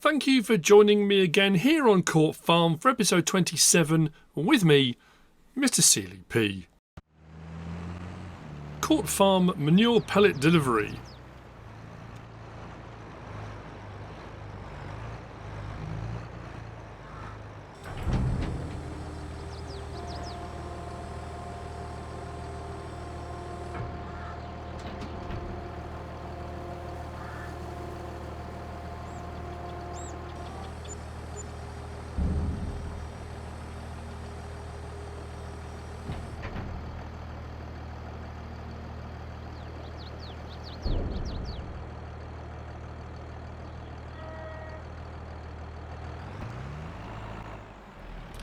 Thank you for joining me again here on Court Farm for episode 27 with me, Mr. Sealy P. Court Farm manure pellet delivery.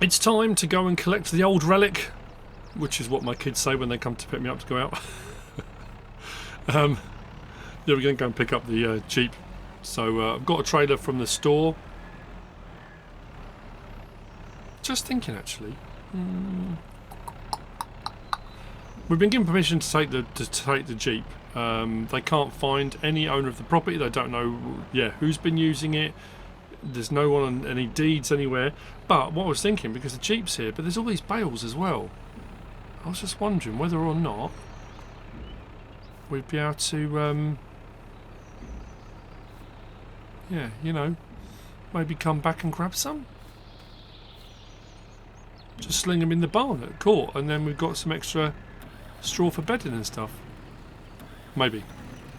It's time to go and collect the old relic, which is what my kids say when they come to pick me up to go out. Yeah, we're going to go and pick up the Jeep. So I've got a trailer from the store. Just thinking, actually, we've been given permission to take the Jeep. They can't find any owner of the property. They don't know, who's been using it. There's no one on any deeds anywhere. But what I was thinking, because the Jeep's here, but there's all these bales as well. I was just wondering whether or not we'd be able to, maybe come back and grab some. Just sling them in the barn at court, and then we've got some extra straw for bedding and stuff. Maybe.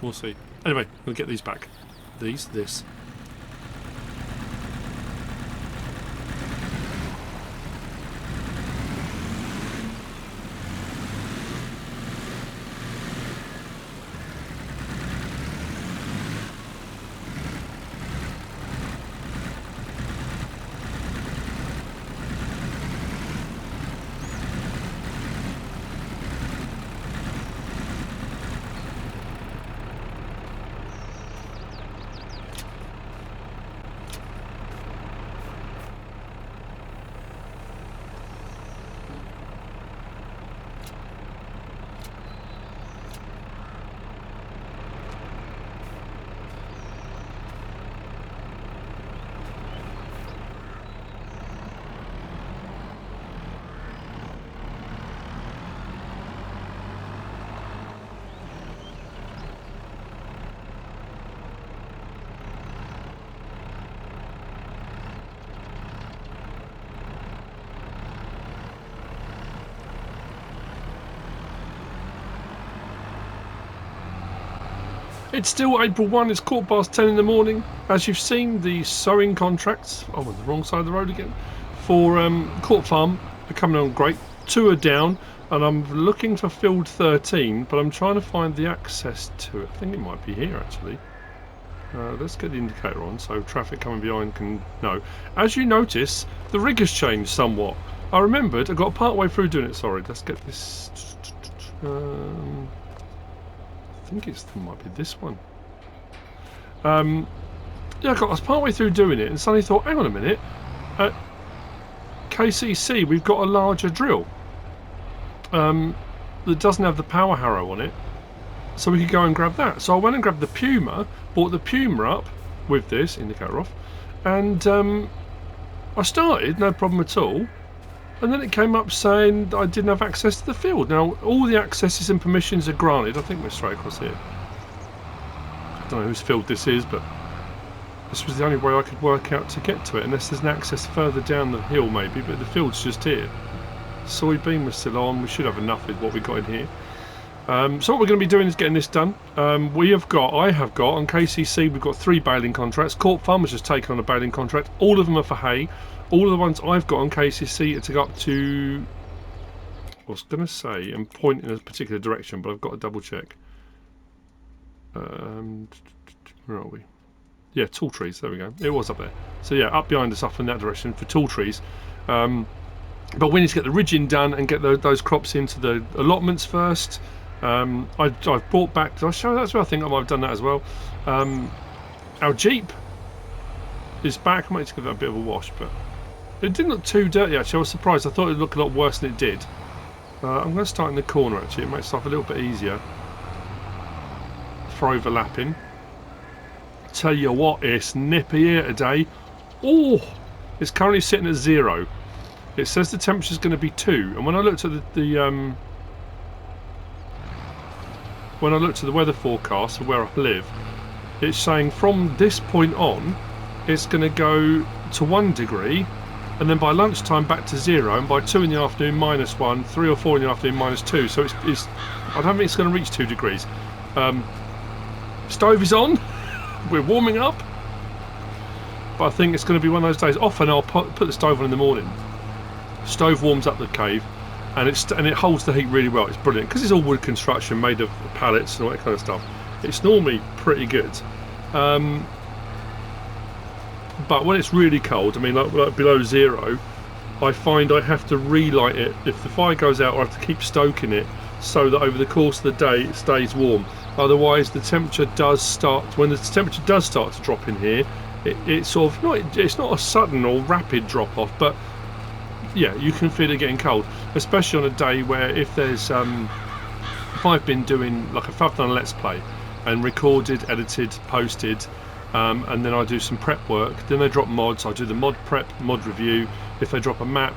We'll see. Anyway, we'll get these back. This. It's still April 1, it's 10:15 in the morning. As you've seen, the sowing contracts, on the wrong side of the road again, for Court Farm are coming on great. 2 are down, and I'm looking for field 13, but I'm trying to find the access to it. I think it might be here, actually. Let's get the indicator on, so traffic coming behind can know. As you notice, the rig has changed somewhat. I remembered, I got part way through doing it, sorry, let's get this... I think it might be this one. I was part way through doing it and suddenly thought, hang on a minute, at KCC we've got a larger drill that doesn't have the power harrow on it, so we could go and grab that. So I went and grabbed the Puma, brought the Puma up with this indicator off, and I started, no problem at all. And then it came up saying that I didn't have access to the field. Now, all the accesses and permissions are granted. I think we're straight across here. I don't know whose field this is, but this was the only way I could work out to get to it, unless there's an access further down the hill maybe, but the field's just here. Soybean was still on. We should have enough with what we got in here. So what we're going to be doing is getting this done. I have got, on KCC, we've got 3 baling contracts. Court Farm has just taken on a baling contract. All of them are for hay. All of the ones I've got on KCC are to go up to... I was going to say, and point in a particular direction, but I've got to double check. Where are we? Yeah, tall trees, there we go. It was up there. So yeah, up behind us, up in that direction for tall trees. But we need to get the ridging done and get those crops into the allotments first. I've brought back... Did I show that as well? I think I might have done that as well. Our Jeep is back. I might need to give that a bit of a wash, but... It didn't look too dirty, actually. I was surprised. I thought it would look a lot worse than it did. I'm going to start in the corner, actually. It makes life a little bit easier for overlapping. tell you what, it's nippy here today. Oh, it's currently sitting at 0. It says the temperature is going to be 2, and when I looked at when I looked at the weather forecast for where I live, it's saying from this point on, it's going to go to 1 degree, and then by lunchtime back to 0, and by 2 in the afternoon -1, 3 or 4 in the afternoon -2. So it's I don't think it's going to reach 2 degrees. Stove is on. We're warming up, but I think it's going to be one of those days. Often I'll put the stove on in the morning. Stove warms up the cave, and it holds the heat really well. It's brilliant because it's all wood construction made of pallets and all that kind of stuff. It's normally pretty good. But when it's really cold, I mean like below 0, I find I have to relight it. If the fire goes out, I have to keep stoking it so that over the course of the day it stays warm. Otherwise the temperature does start, when the temperature does start to drop in here, it's sort of it's not a sudden or rapid drop off, but yeah, you can feel it getting cold, especially on a day where if there's if I've been doing, like if I've done a let's play and recorded, edited, posted, and then I do some prep work, then they drop mods, I do the mod prep, mod review, if they drop a map,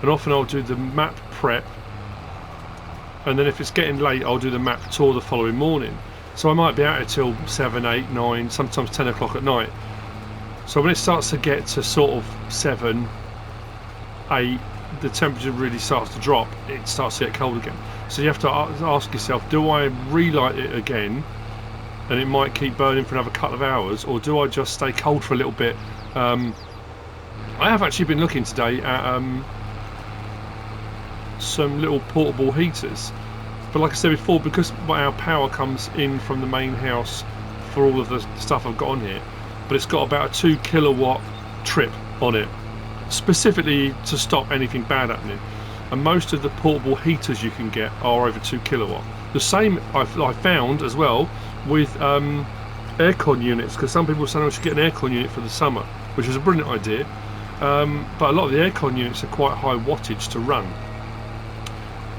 and often I'll do the map prep, and then if it's getting late I'll do the map tour the following morning. So I might be out until 7, 8, 9, sometimes 10 o'clock at night. So when it starts to get to sort of 7, 8, the temperature really starts to drop, it starts to get cold again. So you have to ask yourself, do I relight it again and it might keep burning for another couple of hours, or do I just stay cold for a little bit? I have actually been looking today at some little portable heaters, but like I said before, because our power comes in from the main house for all of the stuff I've got on here, but it's got about a 2 kilowatt trip on it, specifically to stop anything bad happening. And most of the portable heaters you can get are over 2 kilowatt. The same I found as well with aircon units, because some people are saying I should get an aircon unit for the summer, which is a brilliant idea, but a lot of the aircon units are quite high wattage to run.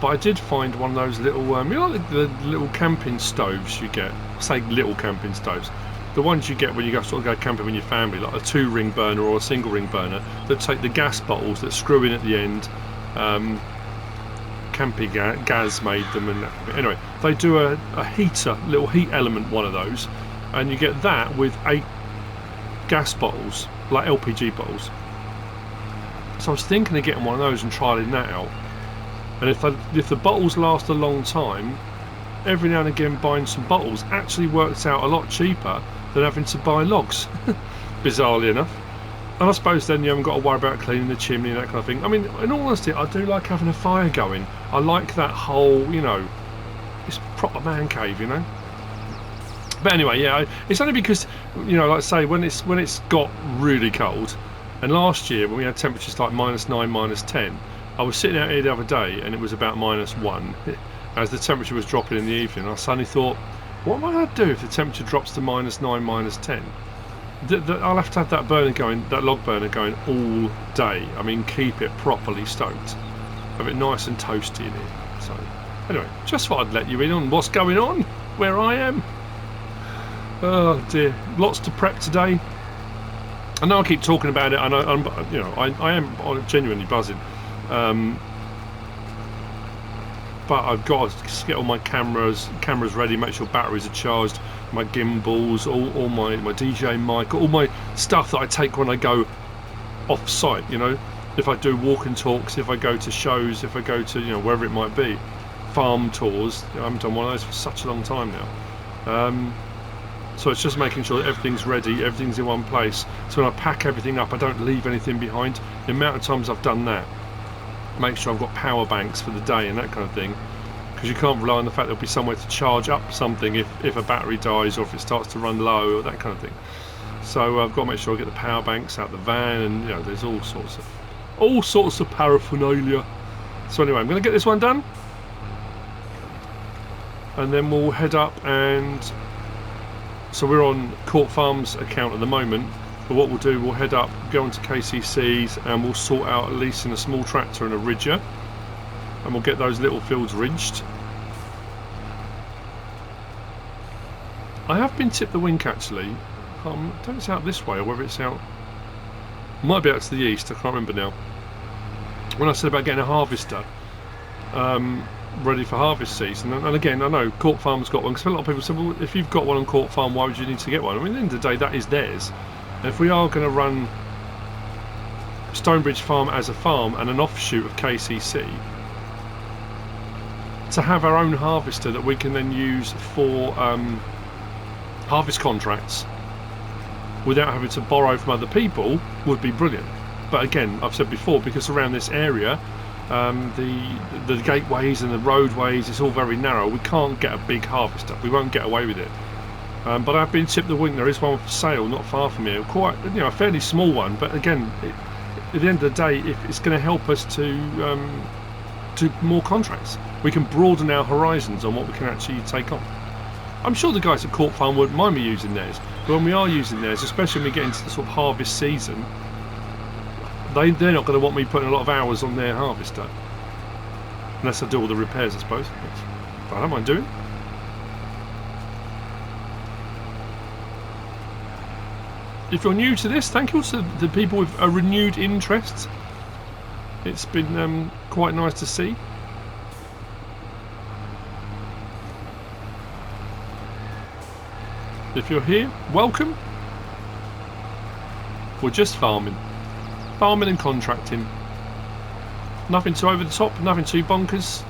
But I did find one of those little, you know, the little camping stoves you get. I say little camping stoves. The ones you get when you go camping with your family, like a 2-ring burner or a single ring burner, that take the gas bottles that screw in at the end. Camping Gas made them, and anyway, they do a heater, little heat element, one of those, and you get that with 8 gas bottles, like LPG bottles. So I was thinking of getting one of those and trialing that out. And if the bottles last a long time, every now and again buying some bottles actually works out a lot cheaper than having to buy logs, bizarrely enough. And I suppose then you haven't got to worry about cleaning the chimney and that kind of thing. I mean, in all honesty, I do like having a fire going. I like that whole, you know, it's proper man cave, you know. But anyway, yeah, it's only because, you know, like I say, when it's got really cold, and last year when we had temperatures like -9, -10, I was sitting out here the other day and it was about -1 as the temperature was dropping in the evening. I suddenly thought, what am I going to do if the temperature drops to -9, -10? I'll have to have that burner going, that log burner going all day. I mean, keep it properly stoked, have it nice and toasty in here. So anyway, just thought I'd let you in on what's going on where I am. Oh dear, lots to prep today. I know I keep talking about it, and I am genuinely buzzing. But I've got to get all my cameras ready, make sure batteries are charged, my gimbals, all my DJ mic, all my stuff that I take when I go off site, you know, if I do walk and talks, if I go to shows, if I go to, you know, wherever it might be, farm tours. I haven't done one of those for such a long time now. So it's just making sure that everything's ready, everything's in one place, so when I pack everything up I don't leave anything behind. The amount of times I've done that, make sure I've got power banks for the day and that kind of thing, because you can't rely on the fact there'll be somewhere to charge up something if a battery dies or if it starts to run low or that kind of thing. So I've got to make sure I get the power banks out the van, and you know, there's all sorts of paraphernalia. So anyway, I'm going to get this one done, and then we'll head up. And so we're on Court Farm's account at the moment, but what we'll do, we'll head up, go into KCC's, and we'll sort out leasing a small tractor and a ridger, and we'll get those little fields ridged. I have been tipped the wink actually I don't know if it's out this way or whether it's out... Might be out to the east, I can't remember now. When I said about getting a harvester ready for harvest season, and again, I know Court Farm's got one, because a lot of people say, well, if you've got one on Court Farm, why would you need to get one? I mean, at the end of the day, that is theirs. And if we are going to run Stonebridge Farm as a farm and an offshoot of KCC, to have our own harvester that we can then use for harvest contracts without having to borrow from other people would be brilliant. But again, I've said before, because around this area the gateways and the roadways, it's all very narrow, we can't get a big harvester, we won't get away with it. But I've been tipped the wink, there is one for sale not far from here, quite, you know, a fairly small one, but again, at the end of the day, if it's going to help us to do more contracts, we can broaden our horizons on what we can actually take on. I'm sure the guys at Court Farm wouldn't mind me using theirs, but when we are using theirs, especially when we get into the sort of harvest season, they're not going to want me putting a lot of hours on their harvester, unless I do all the repairs, I suppose, but I don't mind doing. If you're new to this, thank you to the people with a renewed interest. It's been quite nice to see. If you're here, welcome. We're just farming. Farming and contracting. Nothing too over the top, nothing too bonkers.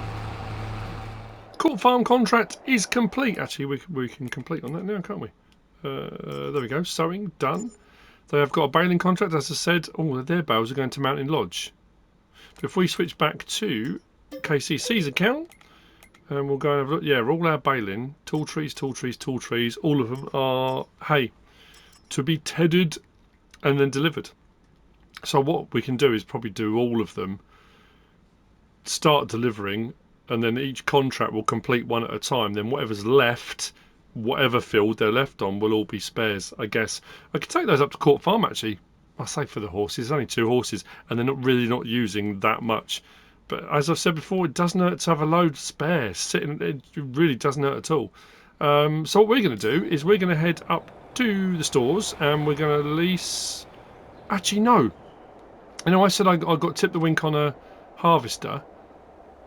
Court Farm contract is complete. Actually, we can complete on that now, can't we? There we go, sowing, done. They have got a baling contract, as I said. Oh, their bales are going to Mountain Lodge. But if we switch back to KCC's account, and we'll go and have a look. Yeah, all our baling, tall trees, all of them are hay to be tedded and then delivered. So what we can do is probably do all of them, start delivering, and then each contract will complete one at a time. Then whatever's left, whatever field they're left on, will all be spares, I guess. I could take those up to Court Farm, actually. I say for the horses, there's only 2 horses, and they're not using that much. But as I've said before, it doesn't hurt to have a load spare sitting. It really doesn't hurt at all. So what we're going to do is we're going to head up to the stores, and we're going to lease... Actually, no. You know, I said I got tipped the wink on a harvester.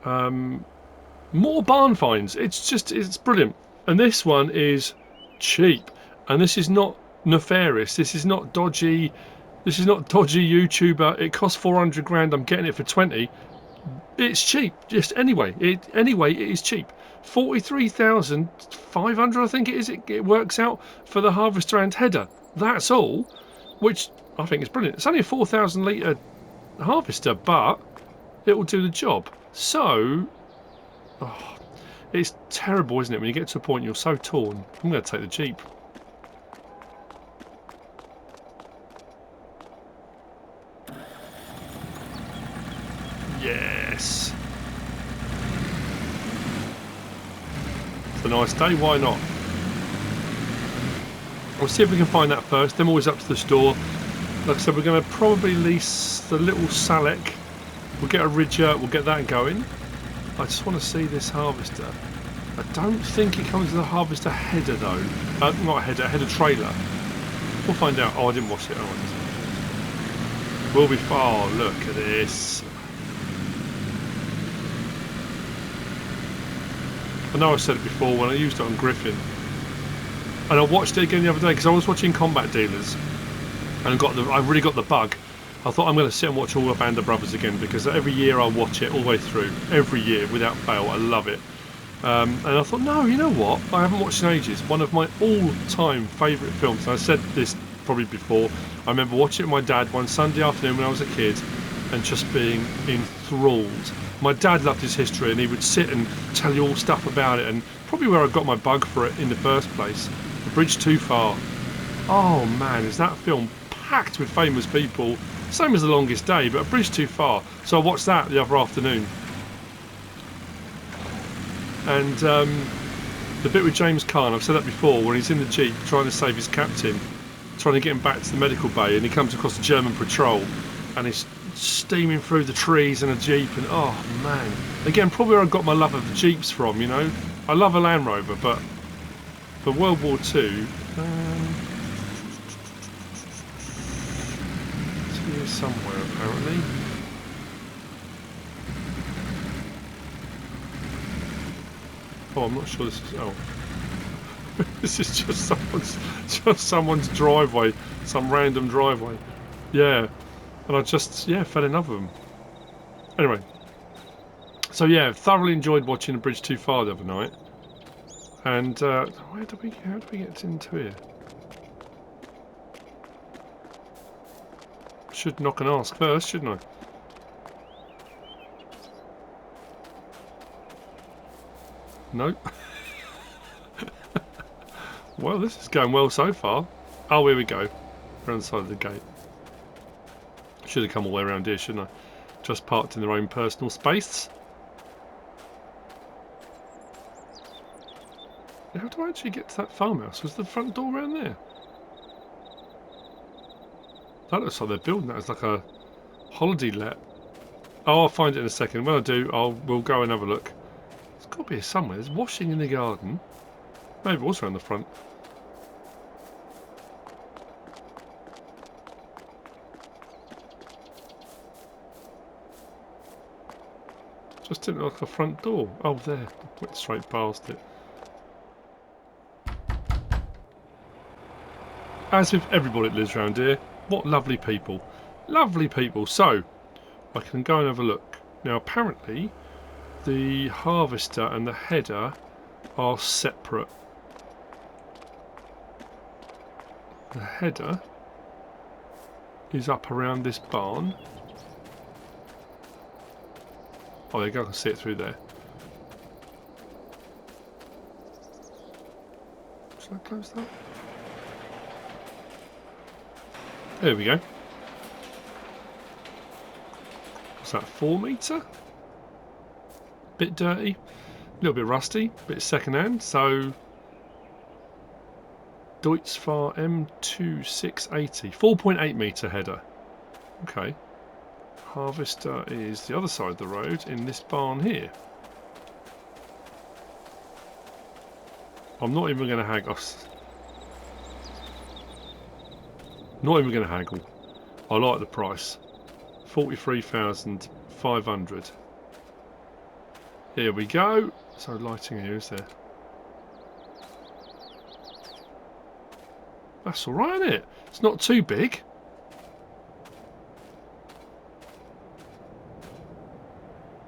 More barn finds. It's brilliant. And this one is cheap. And this is not nefarious. This is not dodgy. This is not dodgy YouTuber. It costs 400 grand. I'm getting it for 20. It's cheap. Just anyway. It is cheap. 43,500, I think it is. It works out for the harvester and header. That's all. Which I think is brilliant. It's only a 4,000 litre harvester, but it will do the job. So, it's terrible, isn't it, when you get to a point you're so torn. I'm going to take the Jeep. Yes. It's a nice day, why not? We'll see if we can find that first, then we're always up to the store. Like I said, we're going to probably lease the little Salek. We'll get a Ridger, we'll get that going. I just want to see this harvester. I don't think it comes with a harvester header though. Not a header trailer. We'll find out. Oh, I didn't wash it. Oh, we'll be far. Oh, look at this. I know I said it before when I used it on Griffin. And I watched it again the other day because I was watching Combat Dealers. And I really got the bug. I thought I'm going to sit and watch all of Band of Brothers again because every year I watch it all the way through. Every year, without fail. I love it. And I thought, no, you know what? I haven't watched in ages. One of my all-time favourite films. And I said this probably before. I remember watching it with my dad one Sunday afternoon when I was a kid and just being enthralled. My dad loved his history and he would sit and tell you all stuff about it, and probably where I got my bug for it in the first place. The Bridge Too Far. Oh man, is that film packed with famous people. Same as The Longest Day, but A Bridge Too Far. So I watched that the other afternoon. And the bit with James Caan, I've said that before, when he's in the Jeep trying to save his captain, trying to get him back to the medical bay, and he comes across the German patrol, and he's steaming through the trees in a Jeep, and oh man. Again, probably where I got my love of the Jeeps from, you know. I love a Land Rover, but for World War II, here somewhere, apparently. Oh, I'm not sure this is... Oh. This is just someone's driveway. Some random driveway. Yeah. And I just, yeah, fell in love with them. Anyway. So, yeah, thoroughly enjoyed watching A Bridge Too Far the other night. And, how do we get into here? Should knock and ask first, shouldn't I? Nope. Well, this is going well so far. Oh, here we go. Around the side of the gate. Should have come all the way around here, shouldn't I? Just parked in their own personal space. How do I actually get to that farmhouse? Was the front door around there? That looks like they're building that as like a holiday let. Oh, I'll find it in a second. When I do, we'll go and have a look. There's got to be somewhere. There's washing in the garden. Maybe also around the front. Just didn't look like a front door. Oh, there. Went straight past it. As with everybody that lives around here, what lovely people. Lovely people. So, I can go and have a look. Now, apparently, the harvester and the header are separate. The header is up around this barn. Oh, there you go, I can see it through there. Should I close that? There we go. What's that, 4 metre? Bit dirty, a little bit rusty, bit second hand, so Deutz-Fahr M2680, 4.8 metre header. Okay. Harvester is the other side of the road in this barn here. I'm not even going to haggle. Not even going to haggle. I like the price. 43,500. Here we go. So lighting here, is there? That's alright, isn't it? It's not too big.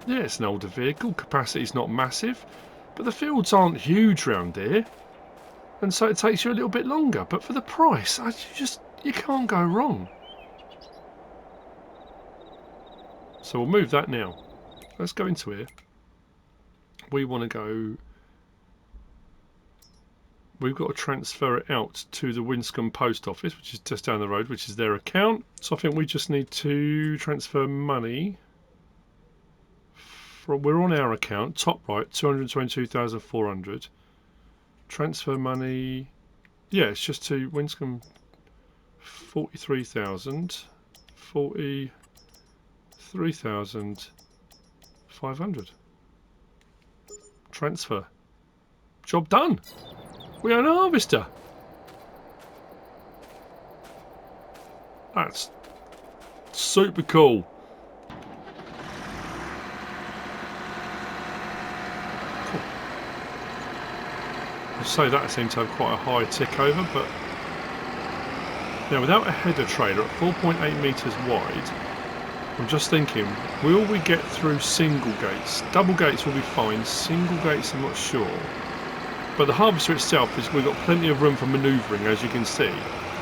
Yeah, it's an older vehicle. Capacity's not massive. But the fields aren't huge round here. And so it takes you a little bit longer. But for the price, you can't go wrong. So we'll move that now. Let's go into here. We want to go... We've got to transfer it out to the Winscombe post office, which is just down the road, which is their account. So I think we just need to transfer money. We're on our account, top right, 222,400. Transfer money... Yeah, it's just to Winscombe... 43,000. 43,500. Transfer. Job done. We own a harvester. That's super cool. I'll say that seemed to have quite a high tick over, but now without a header trailer at 4.8 metres wide, I'm just thinking, will we get through single gates? Double gates will be fine, single gates I'm not sure. But the harvester itself, we've got plenty of room for manoeuvring, as you can see.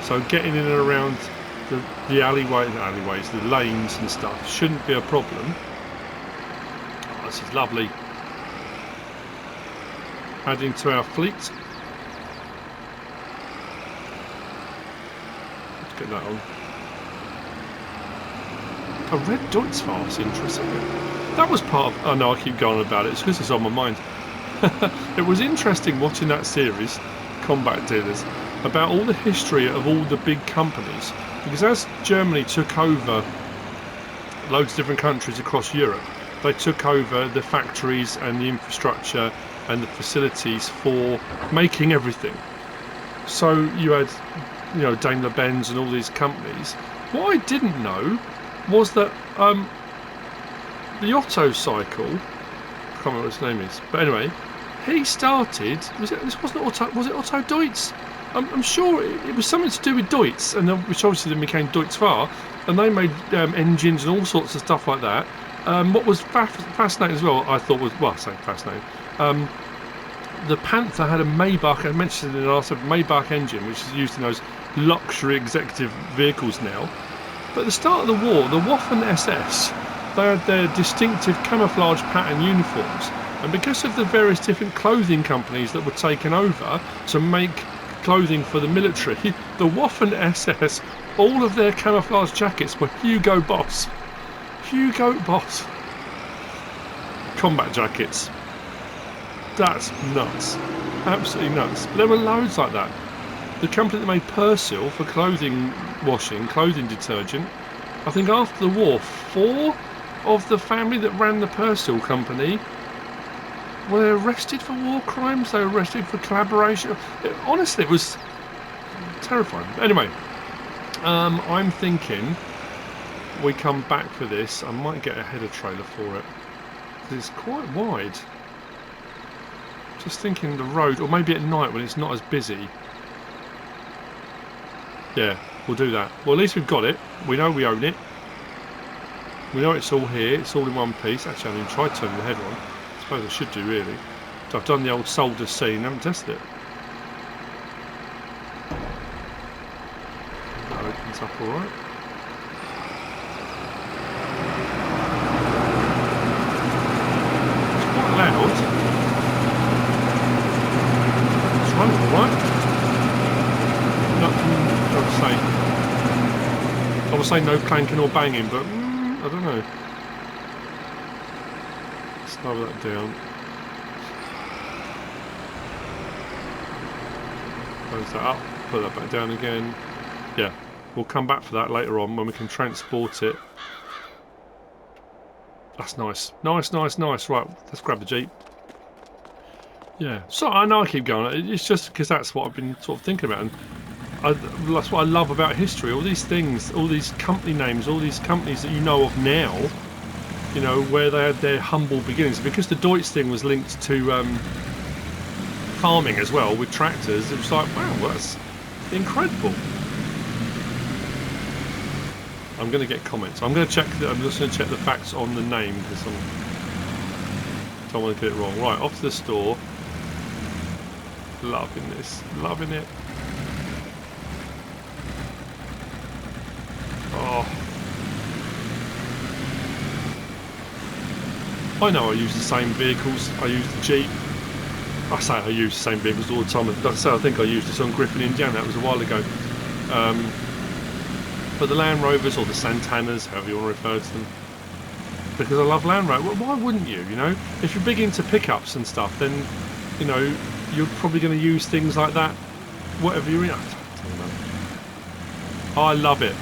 So getting in and around the alleyways, the lanes and stuff shouldn't be a problem. Oh, this is lovely. Adding to our fleet. Let's get that on. A red Deutz-Fahr is interesting. That was part of... Oh no, I keep going on about it. It's because it's on my mind. It was interesting watching that series, Combat Dealers, about all the history of all the big companies. Because as Germany took over loads of different countries across Europe, they took over the factories and the infrastructure and the facilities for making everything. So you had, Daimler-Benz and all these companies, What I didn't know was that the Otto cycle, I can't remember what his name is, but anyway, he started. This wasn't Otto? Was it Otto Deutz? I'm sure it was something to do with Deutz, and which obviously then became Deutz-Fahr, and they made engines and all sorts of stuff like that. What was fascinating as well, I thought was, well, I say fascinating. The Panther had a Maybach, I mentioned it in the last episode, Maybach engine, which is used in those luxury executive vehicles now. But at the start of the war, the Waffen SS, they had their distinctive camouflage pattern uniforms, and because of the various different clothing companies that were taken over to make clothing for the military, the Waffen SS, all of their camouflage jackets were Hugo Boss. Hugo Boss combat jackets. That's nuts. Absolutely nuts. But there were loads like that. The company that made Persil for clothing washing, clothing detergent, I think after the war, 4 of the family that ran the Persil company were arrested for war crimes. They were arrested for collaboration. Honestly, it was terrifying. Anyway, I'm thinking we come back for this. I might get a header trailer for it. It's quite wide. Just thinking the road, or maybe at night when it's not as busy. Yeah, we'll do that. Well, at least we've got it. We know we own it. We know it's all here. It's all in one piece. Actually, I haven't even tried turning the header on. I suppose I should do, really. So I've done the old solder scene. I haven't tested it. That opens up all right. It's quite loud. It's running all right. Nothing, I would say no clanking or banging, but I don't know. Slow that down. Close that up, put that back down again. Yeah, we'll come back for that later on when we can transport it. That's nice. Nice, nice, nice. Right, let's grab the Jeep. Yeah, so I know I keep going. It's just because that's what I've been sort of thinking about. And that's what I love about history. All these things, all these company names, all these companies that you know of now, you know, where they had their humble beginnings. Because the Deutz thing was linked to farming as well with tractors, it was like, wow, that's incredible. I'm going to get comments. I'm going to check. I'm just going to check the facts on the name because I don't want to get it wrong. Right, off to the store. Loving this. Loving it. Oh. I know I use the same vehicles. I use the Jeep. I say I use the same vehicles all the time. Like I say, I think I used this on Griffin Indiana. That was a while ago. But the Land Rovers or the Santanas, however you want to refer to them, because I love Land Rover. Well, why wouldn't you? You know, if you're big into pickups and stuff, then you know you're probably going to use things like that. Whatever you're in. Oh, I love it.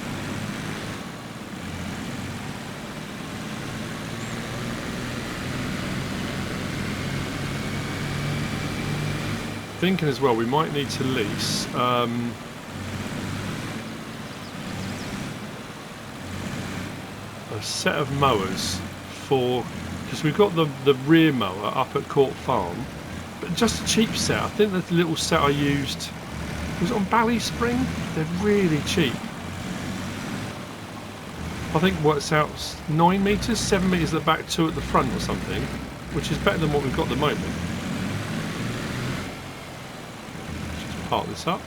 Thinking as well, we might need to lease a set of mowers for, because we've got the rear mower up at Court Farm, but just a cheap set. I think the little set I used was it on Bally Spring. They're really cheap. I think works out 9 meters, 7 meters at the back, 2 at the front or something, which is better than what we've got at the moment. Park this up.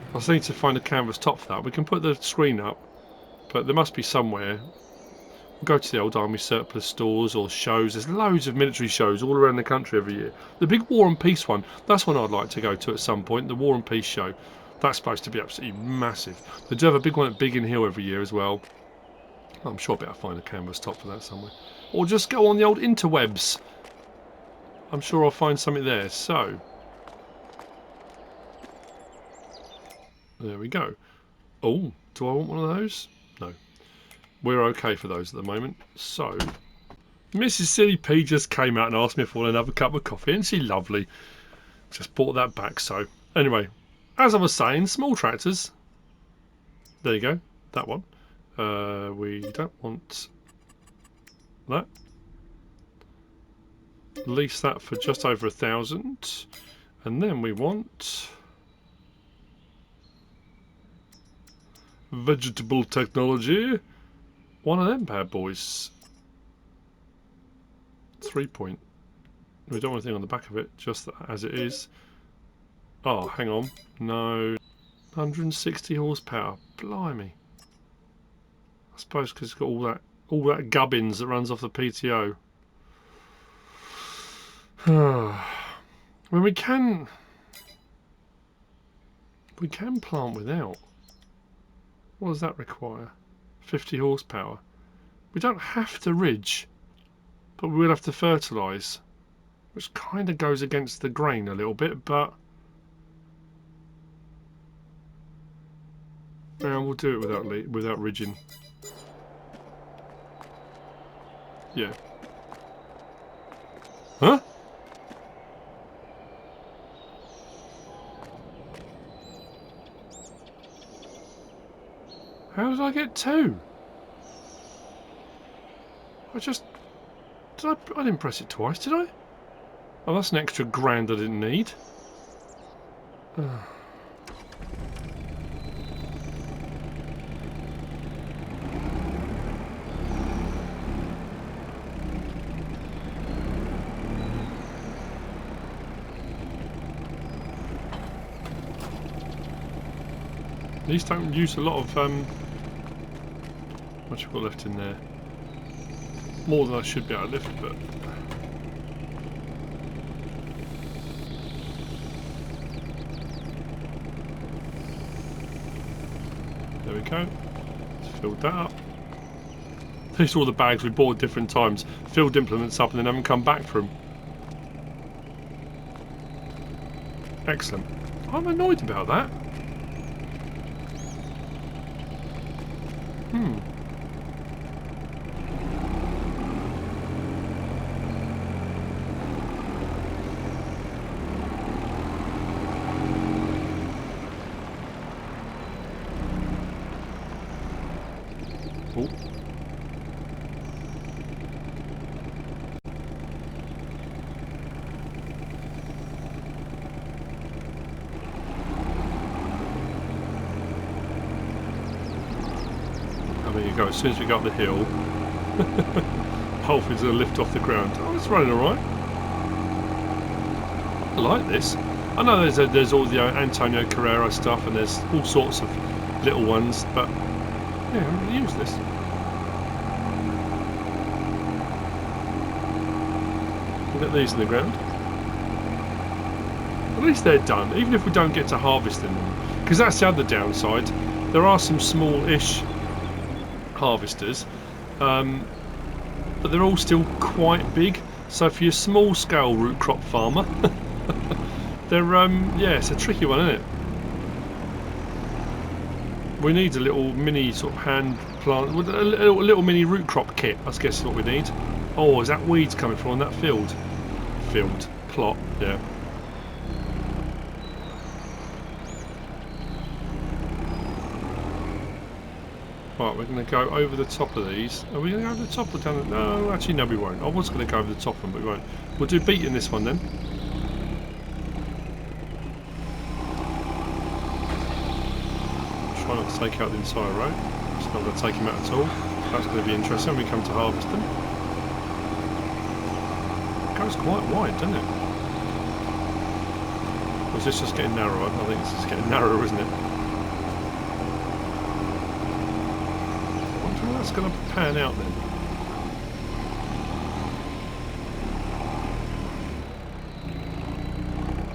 I just need to find a canvas top for that. We can put the screen up, but there must be somewhere. We'll go to the old army surplus stores or shows. There's loads of military shows all around the country every year. The big War and Peace one, that's one I'd like to go to at some point. The War and Peace show. That's supposed to be absolutely massive. They do have a big one at Biggin Hill every year as well. I'm sure I'll be able to find a canvas top for that somewhere. Or just go on the old interwebs. I'm sure I'll find something there. So, there we go. Oh, do I want one of those? No. We're okay for those at the moment. So, Mrs. Silly P just came out and asked me if I want another cup of coffee. Isn't she lovely? Just brought that back. So, anyway, as I was saying, small tractors. There you go, that one. We don't want that. Lease that for just over 1,000, and then we want vegetable technology. One of them bad boys. 3 point. We don't want anything on the back of it, just as it is. Oh, hang on. No. 160 horsepower. Blimey. I suppose because it's got all that gubbins that runs off the PTO. Well, we can plant without. What does that require? 50 horsepower. We don't have to ridge, but we will have to fertilise, which kind of goes against the grain a little bit, but yeah, we'll do it without ridging. Yeah. Huh? How did I get 2? I didn't press it twice, did I? Oh, that's an extra grand I didn't need. These don't use a lot of what you got left in there? More than I should be able to lift, but there we go. Let's fill that up. These are all the bags we bought at different times. Filled implements up and then haven't come back for them. Excellent. I'm annoyed about that. Oh. There you go, as soon as we go up the hill, Wolf is going to lift off the ground. Oh, it's running alright. I like this. I know there's all the Antonio Carrera stuff and there's all sorts of little ones, but yeah, I'm going to use this. We'll get these in the ground. At least they're done, even if we don't get to harvesting them. Because that's the other downside. There are some small-ish harvesters, but they're all still quite big. So for your small-scale root crop farmer, they're yeah, it's a tricky one, isn't it? We need a little mini sort of hand plant, with a little mini root crop kit. I guess is what we need. Oh, is that weeds coming from that field? Plot, yeah. Right, we're going to go over the top of these. Are we going to go over the top or down the... No, actually, no, we won't. I was going to go over the top of them, but we won't. We'll do beating this one then. Try not to take out the entire row. It's not going to take him out at all. That's going to be interesting when we come to harvest them. It goes quite wide, doesn't it? Or is this just getting narrower? I think it's just getting narrower, isn't it? That's going to pan out then.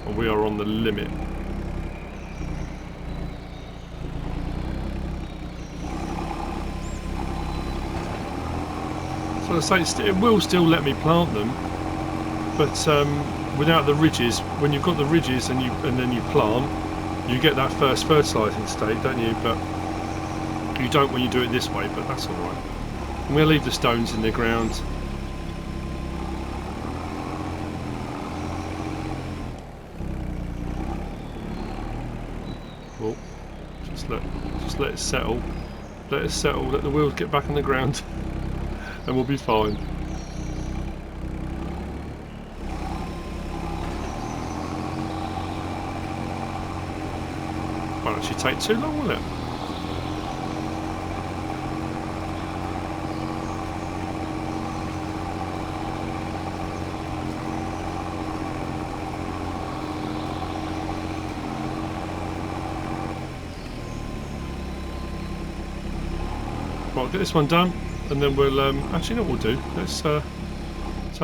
Well, we are on the limit. So I say it will still let me plant them, but without the ridges. When you've got the ridges and then you plant, you get that first fertilising state, don't you? But you don't when you do it this way, but that's alright. I'm going to leave the stones in the ground. Just let it settle. Let it settle. Let the wheels get back on the ground, and we'll be fine. Won't actually take too long, will it? Right, get this one done, and then we'll actually, know what we'll do. Let's turn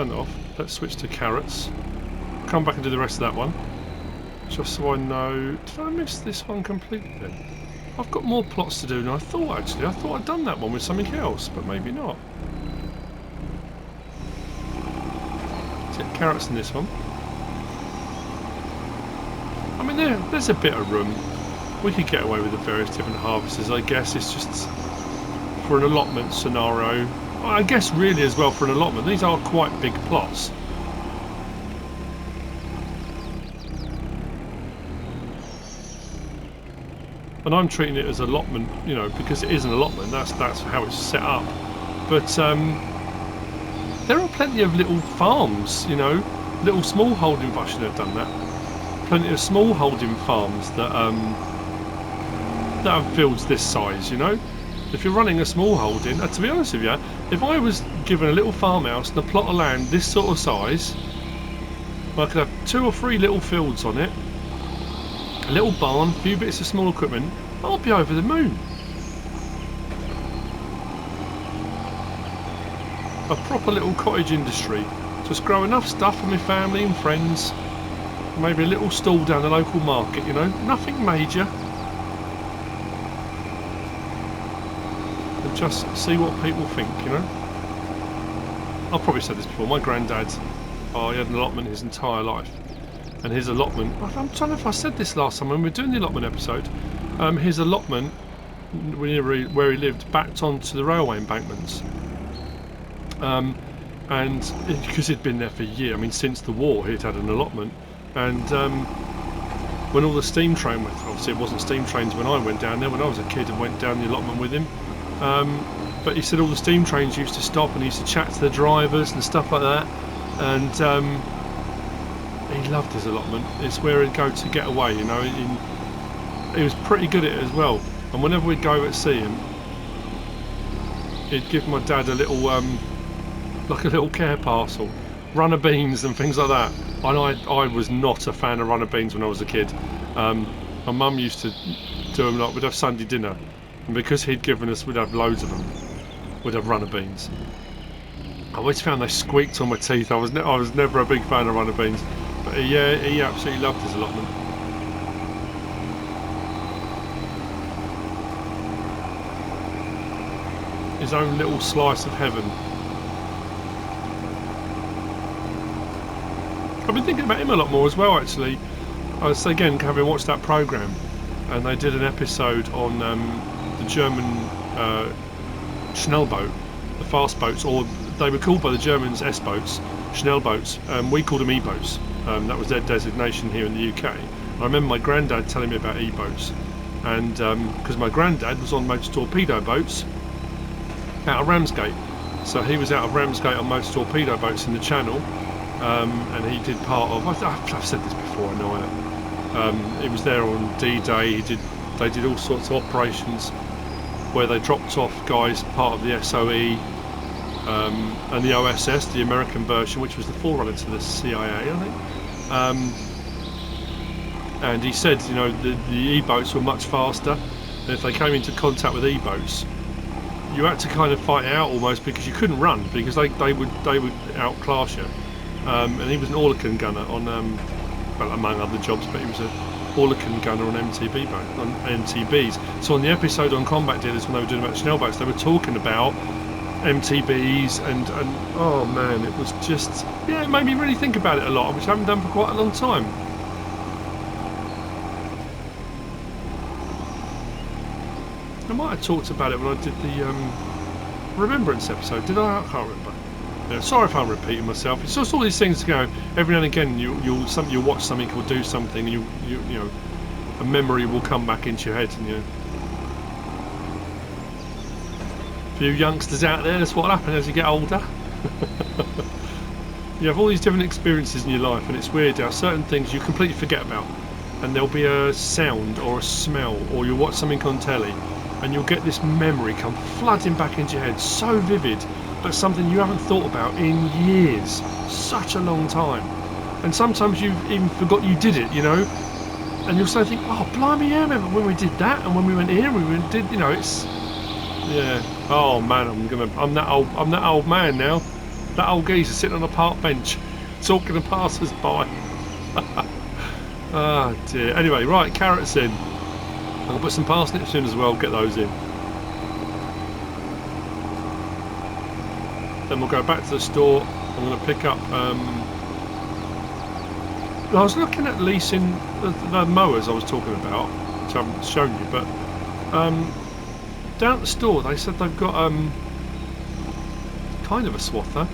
it off. Let's switch to carrots. Come back and do the rest of that one, just so I know. Did I miss this one completely then? I've got more plots to do than I thought. Actually, I thought I'd done that one with something else, but maybe not. Let's get carrots in this one. I mean, there's a bit of room. We could get away with the various different harvesters. I guess it's just for an allotment scenario. Well, I guess really as well for an allotment. These are quite big plots. And I'm treating it as allotment, you know, because it is an allotment. That's how it's set up. But there are plenty of little farms, you know, little small holding. I should have done that. Plenty of small holding farms that have fields this size, you know. If you're running a small holding, to be honest with you, if I was given a little farmhouse and a plot of land this sort of size, I could have 2 or 3 little fields on it, a little barn, a few bits of small equipment, I'll be over the moon. A proper little cottage industry. Just grow enough stuff for my family and friends. Maybe a little stall down the local market, you know. Nothing major. And just see what people think, you know. I've probably said this before. My granddad, he had an allotment his entire life. And his allotment, I'm trying to know if I said this last time when we were doing the allotment episode. His allotment, where he lived, backed onto the railway embankments. And because he'd been there for a year, I mean, since the war, he'd had an allotment. And when all the steam train went, obviously it wasn't steam trains when I went down there, when I was a kid and went down the allotment with him. But he said all the steam trains used to stop and he used to chat to the drivers and stuff like that. And he loved his allotment. It's where he'd go to get away, you know. He was pretty good at it as well. And whenever we'd go to see him, he'd give my dad a little, like a little care parcel, runner beans and things like that. And I was not a fan of runner beans when I was a kid. My mum used to do them, like we'd have Sunday dinner, and because he'd given us, we'd have loads of them. We'd have runner beans. I always found they squeaked on my teeth. I was never a big fan of runner beans, but he absolutely loved his allotment. His own little slice of heaven. I've been thinking about him a lot more as well, actually. I was, again, having watched that programme, and they did an episode on the German Schnellboat, the fast boats, or they were called by the Germans S-boats, Schnellboats. We called them E-boats. That was their designation here in the UK. I remember my granddad telling me about E-boats, and because my granddad was on motor torpedo boats out of Ramsgate, so he was out of Ramsgate on motor torpedo boats in the Channel, and he did part of. I've said this before, I know it. He was there on D-Day. They did all sorts of operations where they dropped off guys, part of the SOE and the OSS, the American version, which was the forerunner to the CIA, I think. And he said, you know, the E-boats were much faster, and if they came into contact with E-boats, you had to kind of fight it out almost, because you couldn't run, because they would outclass you. And he was an Orlican gunner on, well, among other jobs, but he was a Orlican gunner on MTBs. So on the episode on combat dealers, when they were doing about Schnellboats, they were talking about MTBs and oh man, it was just, yeah, it made me really think about it a lot, which I haven't done for quite a long time. I might have talked about it when I did the Remembrance episode, did I? I can't remember. Yeah, sorry if I'm repeating myself. It's just all these things to go. Every now and again, you'll watch something or do something, and you know, a memory will come back into your head, and few youngsters out there, that's what happens as you get older. You have all these different experiences in your life, and it's weird how certain things you completely forget about, and there'll be a sound or a smell, or you'll watch something on telly and you'll get this memory come flooding back into your head, so vivid, but something you haven't thought about in years, such a long time. And sometimes you've even forgot you did it, you know, and you'll say, think, oh blimey, yeah, I remember when we did that, and when we went here, and we did, you know, it's, yeah. Oh man, I'm that old man now. That old geezer sitting on a park bench, talking to passers-by. Oh dear. Anyway, right, carrots in. I'll put some parsnips in as well. Get those in. Then we'll go back to the store. I'm going to pick up. I was looking at leasing the mowers I was talking about, which I haven't shown you, but down at the store they said they've got kind of a swather.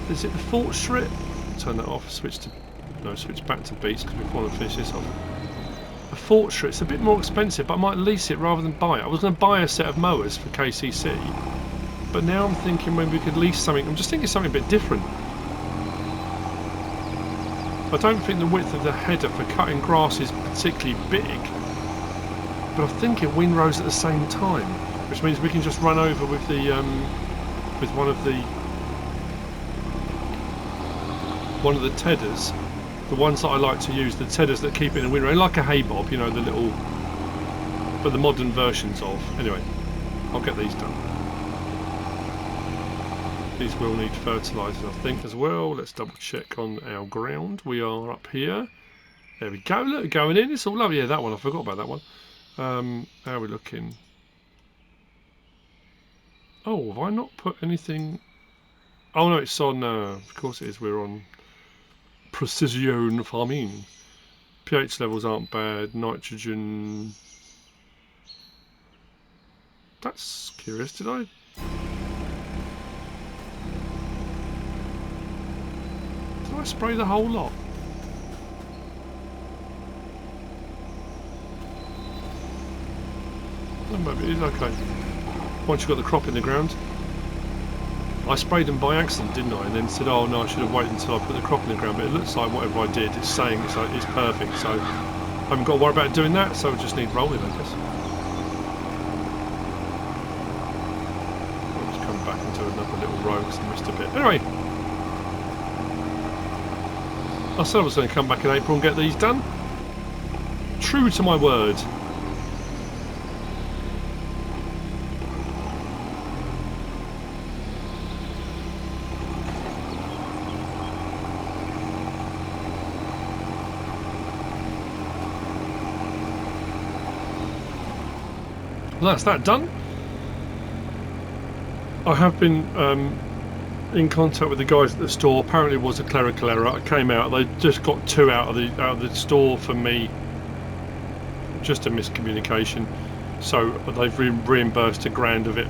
Is it the Fort Strip? Turn that off. Switch back to beats because we want to finish this off. A Fort Strip. It's a bit more expensive, but I might lease it rather than buy it. I was going to buy a set of mowers for KCC, but now I'm thinking maybe we could lease something. I'm just thinking something a bit different. I don't think the width of the header for cutting grass is particularly big, but I'm thinking windrows at the same time, which means we can just run over with the with one of the tedders, the ones that I like to use, the tedders that keep it in a windrow, like a hay bob, you know, the little, but the modern versions of. Anyway, I'll get these done. These will need fertilisers, I think, as well. Let's double check on our ground. We are up here. There we go. Look, going in. It's all lovely. Yeah, that one. I forgot about that one. How are we looking? Oh, have I not put anything? Oh no, it's on. Of course it is. We're on precision farming. pH levels aren't bad. Nitrogen. That's curious. Did I? Did I spray the whole lot? Oh, maybe it is okay. Once you've got the crop in the ground. I sprayed them by accident, didn't I? And then said, oh no, I should have waited until I put the crop in the ground. But it looks like whatever I did, it's saying it's perfect. So I haven't got to worry about doing that. So I just need rolling, I guess. I'll just come back into another little row because I missed a bit. Anyway, I said I was going to come back in April and get these done. True to my word. That's that done. I have been in contact with the guys at the store. Apparently it was a clerical error. I came out, they just got 2 out of the store for me. Just a miscommunication. So they've reimbursed £1,000 of it.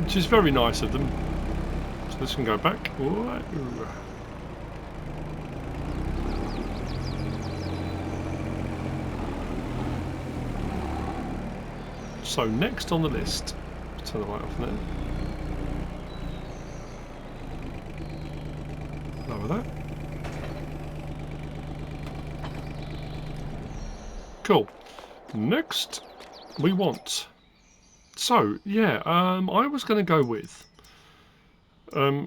Which is very nice of them. So this can go back. Whoa. So next on the list, turn the light off there. Lower that. Cool. Next, we want. So yeah, I was going to go with,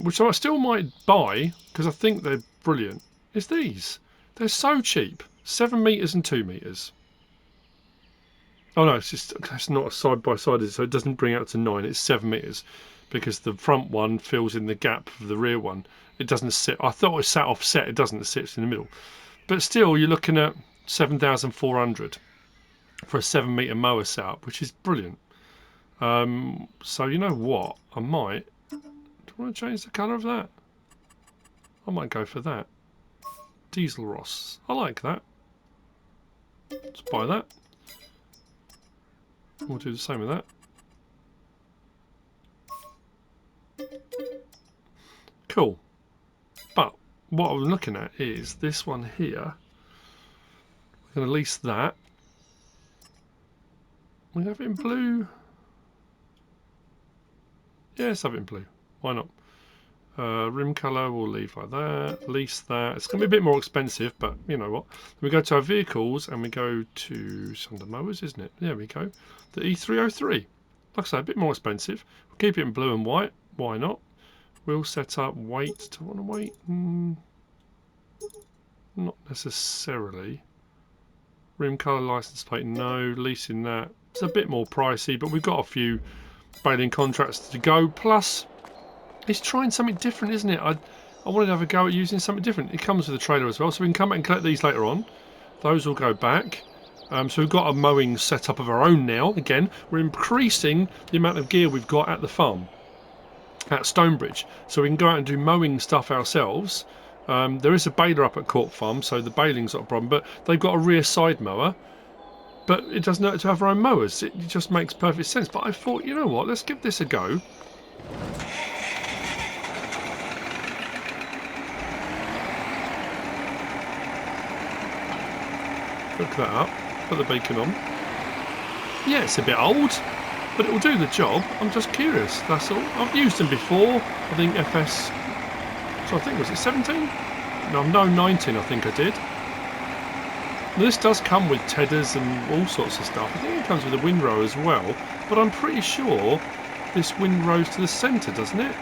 which I still might buy because I think they're brilliant. Is these? They're so cheap. 7 meters and 2 meters. Oh no, it's not a side by side, so it doesn't bring out to 9. It's 7 meters because the front one fills in the gap of the rear one. It doesn't sit. I thought it sat offset. It doesn't. It sits in the middle. But still, you're looking at 7,400 for a 7 meter mower setup, which is brilliant. So you know what? I might. Do you want to change the colour of that? I might go for that. Diesel Ross. I like that. Let's buy that. We'll do the same with that. Cool. But what I'm looking at is this one here. We're going to lease that. We have it in blue. Yeah, let's have it in blue. Why not? Rim colour, we'll leave like that. Lease that. It's going to be a bit more expensive, but you know what? We go to our vehicles and we go to it's under mowers, isn't it? There we go. The E303. Like I say, a bit more expensive. We'll keep it in blue and white. Why not? We'll set up weight. Do I want to wait? Not necessarily. Rim colour, license plate, no. Leasing that. It's a bit more pricey, but we've got a few baling contracts to go. Plus, it's trying something different, isn't it? I wanted to have a go at using something different. It comes with a trailer as well, so we can come back and collect these later on. Those will go back. So we've got a mowing setup of our own now. Again, we're increasing the amount of gear we've got at the farm, at Stonebridge. So we can go out and do mowing stuff ourselves. There is a baler up at Court Farm, so the baling's not a problem, but they've got a rear side mower. But it doesn't hurt to have our own mowers. It just makes perfect sense. But I thought, you know what, let's give this a go. Hook that up, put the beacon on. Yeah, it's a bit old, but it will do the job. I'm just curious, that's all. I've used them before. I think FS... So I think, was it 17? No, 19 I think I did. This does come with tedders and all sorts of stuff. I think it comes with a windrow as well, but I'm pretty sure this windrow's to the centre, doesn't it?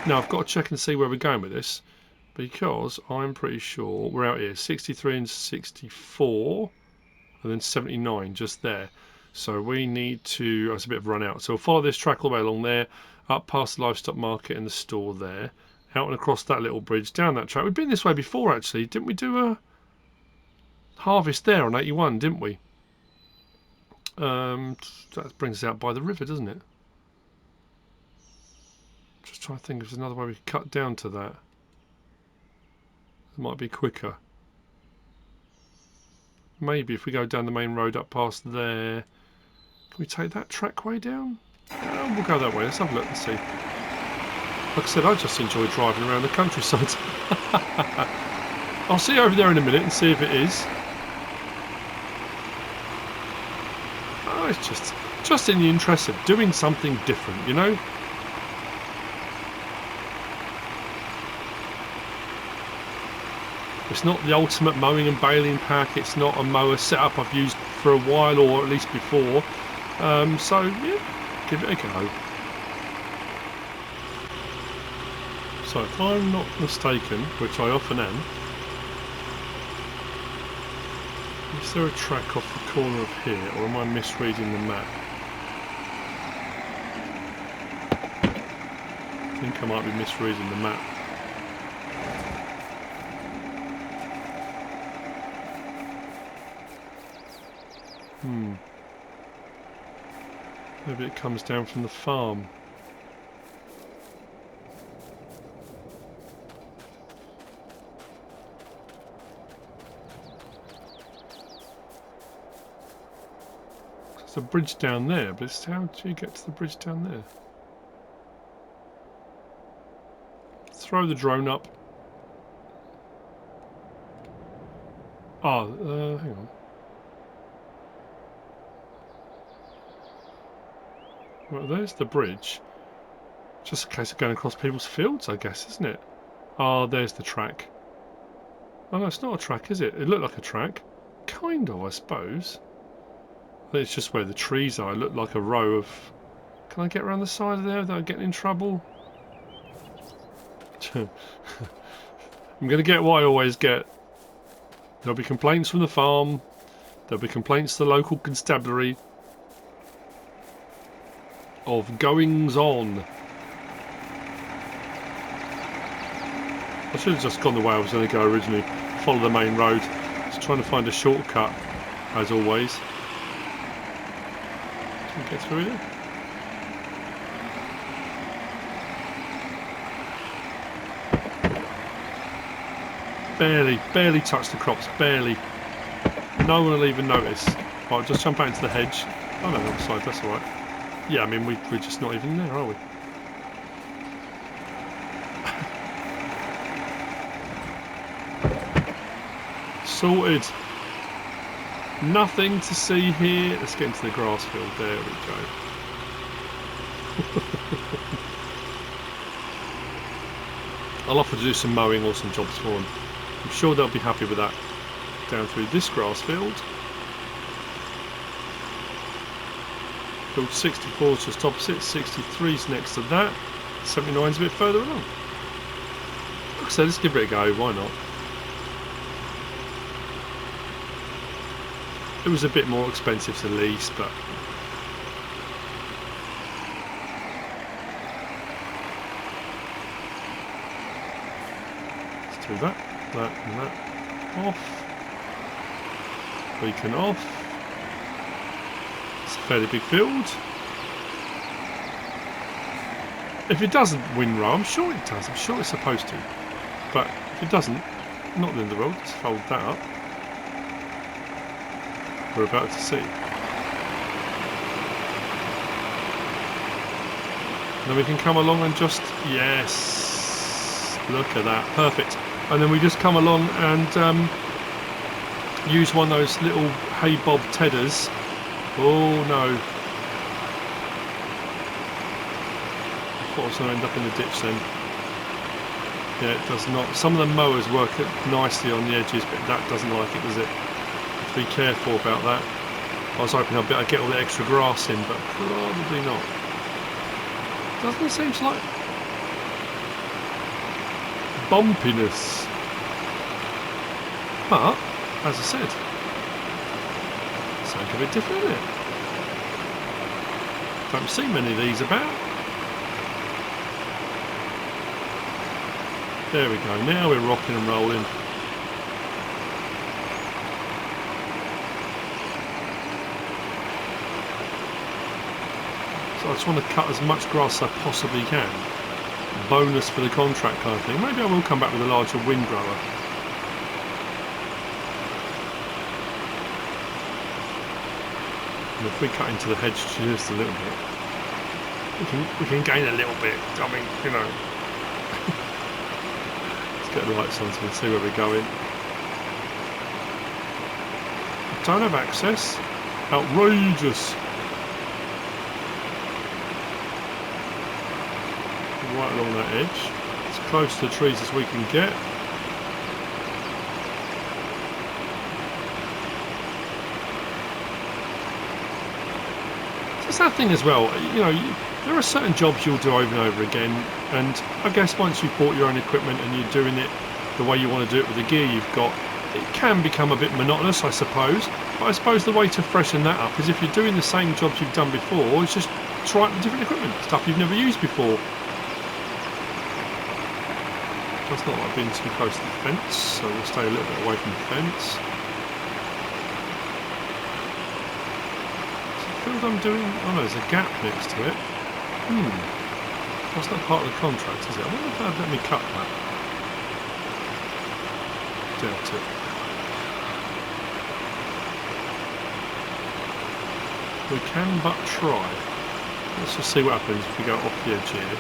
Now I've got to check and see where we're going with this, because I'm pretty sure we're out here 63 and 64 and then 79 just there. So we need to, it's a bit of a run out, so we'll follow this track all the way along there, up past the livestock market and the store there, out and across that little bridge, down that track. We've been this way before actually, didn't we do a harvest there on 81, didn't we? That brings us out by the river, doesn't it? Just trying to think if there's another way we could cut down to that. It might be quicker. Maybe if we go down the main road up past there. Can we take that trackway down? We'll go that way. Let's have a look and see. Like I said, I just enjoy driving around the countryside. I'll see you over there in a minute and see if it is. Oh, it's just in the interest of doing something different, you know? It's not the ultimate mowing and baling pack. It's not a mower setup I've used for a while, or at least before. So yeah, give it a go. So if I'm not mistaken, which I often am, is there a track off the corner of here, or am I misreading the map? I think I might be misreading the map. Maybe it comes down from the farm. There's a bridge down there, but it's, how do you get to the bridge down there? Throw the drone up. Oh, hang on. Well, there's the bridge. Just a case of going across people's fields, I guess, isn't it? Oh, there's the track. Oh, no, it's not a track, is it? It looked like a track. Kind of, I suppose. I think it's just where the trees are. It looked like a row of... Can I get around the side of there without getting in trouble? I'm going to get what I always get. There'll be complaints from the farm. There'll be complaints to the local constabulary. Of goings on. I should have just gone the way I was going to go originally. Follow the main road. Just trying to find a shortcut, as always. Can we get through here? Barely touch the crops. Barely. No one will even notice. Right, just jump out into the hedge. Oh no, other side. That's all right. Yeah, I mean, we're just not even there, are we? Sorted. Nothing to see here. Let's get into the grass field. There we go. I'll offer to do some mowing or some jobs for them. I'm sure they'll be happy with that. Down through this grass field. Field 64 is just opposite. 63 is next to that. 79 is a bit further along. Like I said, let's give it a go. Why not? It was a bit more expensive to lease, but let's do that, and that off. Beacon off. It's a fairly big field. If it doesn't windrow, I'm sure it does. I'm sure it's supposed to. But if it doesn't, not the end of the world. Let's fold that up. We're about to see. And then we can come along and just, yes, look at that, perfect. And then we just come along and use one of those little hay bob tedders. Oh no. I thought I was going to end up in the ditch then. Yeah, it does not. Some of the mowers work nicely on the edges, but that doesn't like it, does it? Be careful about that. I was hoping I'd get all the extra grass in, but probably not. Doesn't seem to like bumpiness. But, as I said, something a bit different, isn't it? Don't see many of these about. There we go, now we're rocking and rolling. I just want to cut as much grass as I possibly can. Bonus for the contract kind of thing. Maybe I will come back with a larger windrower. And if we cut into the hedge just a little bit, we can gain a little bit. I mean, you know. Let's get the lights on so we can see where we're going. I don't have access. Outrageous. Right along that edge, as close to the trees as we can get. It's that thing as well, you know, there are certain jobs you'll do over and over again, and I guess once you've bought your own equipment and you're doing it the way you want to do it with the gear you've got, it can become a bit monotonous, I suppose. But I suppose the way to freshen that up is if you're doing the same jobs you've done before, it's just try out the different equipment, stuff you've never used before. That's not like being too close to the fence, so we'll stay a little bit away from the fence. Is the field I'm doing? Oh no, there's a gap next to it. That's not part of the contract, is it? I wonder if they'd let me cut that. Doubt it. We can but try. Let's just see what happens if we go off the edge here.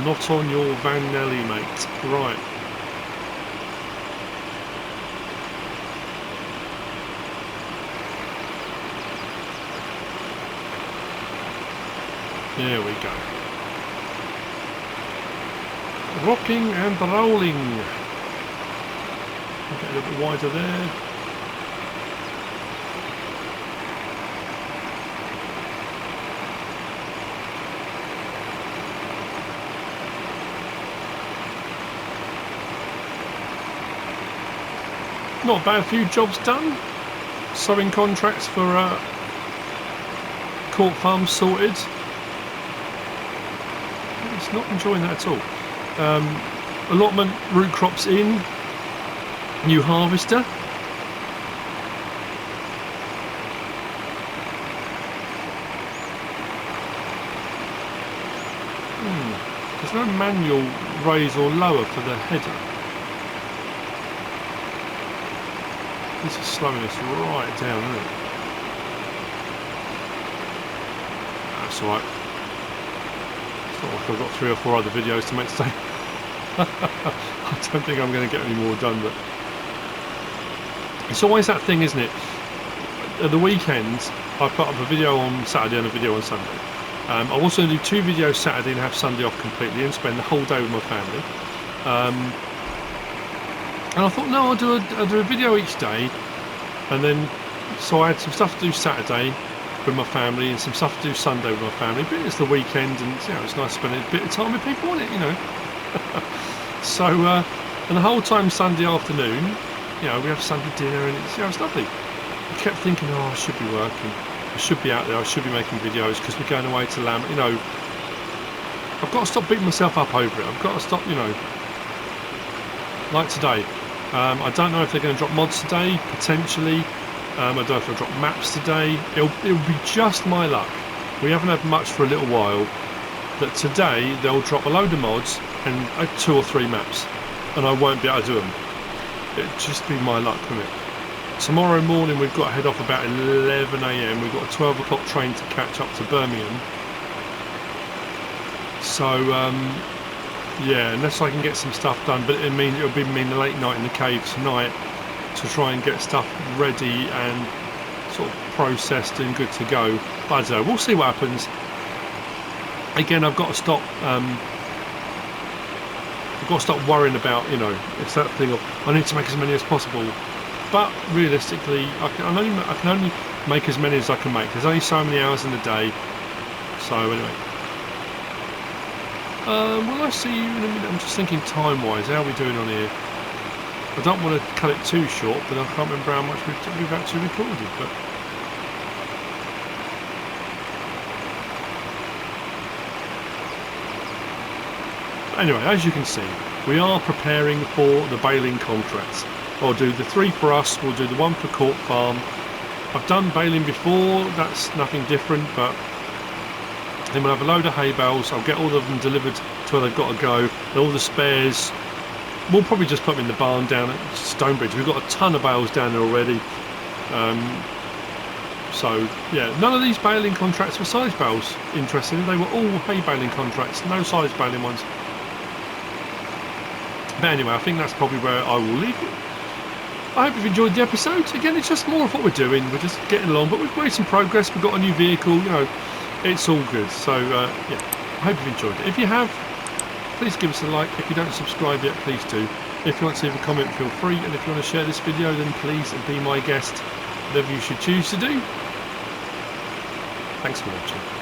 Not on your Van Nelly, mate. Right. There we go. Rocking and rolling. Get a little bit wider there. Not a bad few jobs done. Sowing contracts for Court Farm sorted. It's not enjoying that at all. Allotment, root crops in. New harvester. There's no manual raise or lower for the header. This is slowing us right down, isn't it? That's alright. It's not like I've got 3 or 4 other videos to make today. I don't think I'm going to get any more done, but it's always that thing, isn't it? At the weekends, I put up a video on Saturday and a video on Sunday. I also do 2 videos Saturday and have Sunday off completely and spend the whole day with my family. And I thought, no, I'll do a video each day, and then so I had some stuff to do Saturday with my family and some stuff to do Sunday with my family. But it's the weekend, and you know, it's nice spending a bit of time with people, isn't it? You know. So and the whole time Sunday afternoon, you know, we have Sunday dinner, and it's, you know, it's lovely. I kept thinking, oh, I should be working, I should be out there, I should be making videos because we're going away to Lamb. You know, I've got to stop beating myself up over it. I've got to stop, you know. Like today, I don't know if they're going to drop mods today, potentially. I don't know if they'll drop maps today. It'll be just my luck. We haven't had much for a little while. That today they'll drop a load of mods and 2 or 3 maps, and I won't be able to do them. It'll just be my luck, won't it? Tomorrow morning we've got to head off about 11 AM. We've got a 12 o'clock train to catch up to Birmingham. So yeah, unless I can get some stuff done, but it'll mean a late night in the cave tonight to try and get stuff ready and sort of processed and good to go. But I don't know, we'll see what happens. Again, I've got to stop worrying about, you know, it's that thing of I need to make as many as possible. But realistically, I can only make as many as I can make. There's only so many hours in the day. So anyway. Will I see you in a minute? I'm just thinking time-wise, how are we doing on here? I don't want to cut it too short, but I can't remember how much we've actually recorded. But anyway, as you can see, we are preparing for the baling contracts. I'll do the 3 for us, we'll do the 1 for Court Farm. I've done baling before, that's nothing different, but then we'll have a load of hay bales. I'll get all of them delivered to where they've got to go. And all the spares, we'll probably just put them in the barn down at Stonebridge. We've got a ton of bales down there already. So yeah, none of these baling contracts were size bales, interestingly. They were all hay baling contracts, no size baling ones. But anyway, I think that's probably where I will leave it. I hope you've enjoyed the episode. Again, it's just more of what we're doing. We're just getting along, but we've made some progress. We've got a new vehicle, you know, it's all good. So yeah, I hope you've enjoyed it. If you have, please give us a like. If you don't subscribe yet, please do. If you want to leave a comment, feel free. And if you want to share this video, then please be my guest. Whatever you should choose to do. Thanks for watching.